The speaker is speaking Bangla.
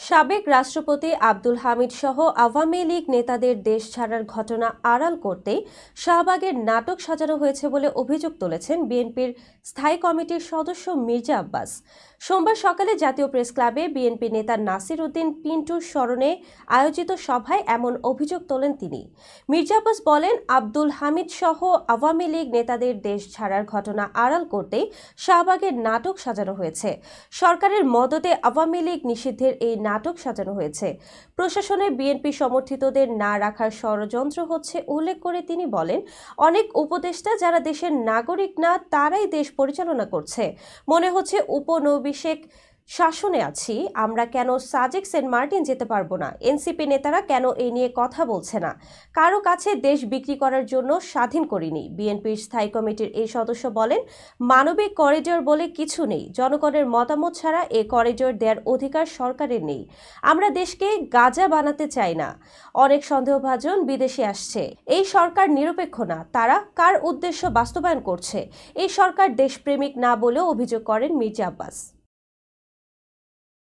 সাবেক রাষ্ট্রপতি আব্দুল হামিদ সহ আওয়ামী লীগ নেতাদের দেশ ছাড়ার ঘটনা আড়াল করতে শাহবাগের নাটক সাজানো হয়েছে বলে অভিযোগ তুলেছেন বিএনপির স্থায়ী কমিটির সদস্য মির্জা আব্বাস। সোমবার সকালে জাতীয় প্রেস ক্লাবে বিএনপি নেতা নাসির উদ্দিন পিন্টুর স্মরণে আয়োজিত সভায় এমন অভিযোগ তোলেন তিনি। মির্জা আব্বাস বলেন, আব্দুল হামিদ সহ আওয়ামী লীগ নেতাদের দেশ ছাড়ার ঘটনা আড়াল করতে শাহবাগের নাটক সাজানো হয়েছে। সরকারের মদদে আওয়ামী লীগ নিষিদ্ধের এই নাটক সাজানো হয়েছে। প্রশাসনে বিএনপি সমর্থিতদের না রাখার ষড়যন্ত্র হচ্ছে উল্লেখ করে তিনি বলেন, অনেক উপদেষ্টা যারা দেশের নাগরিক না তারাই দেশ পরিচালনা করছে। মনে হচ্ছে উপনিবেশিক শাসনে আছি আমরা, কেন সাজেক সেন্ট মার্টিন যেতে পারবো না? এনসিপি নেতারা কেন এই নিয়ে কথা বলছে না? কারো কাছে দেশ বিক্রি করার জন্য স্বাধীন করিনি। বিএনপির স্থায়ী কমিটির এই সদস্য বলেন, মানবিক করিডোর বলে কিছু নেই। জনগণের মতামত ছাড়া এ করিডোর দেওয়ার অধিকার সরকারের নেই। আমরা দেশকে গাজা বানাতে চাই না। অনেক সন্দেহভাজন বিদেশি আসছে। এই সরকার নিরপেক্ষ না। তারা কার উদ্দেশ্য বাস্তবায়ন করছে? এই সরকার দেশপ্রেমিক না বলেও অভিযোগ করেন মির্জা আব্বাস।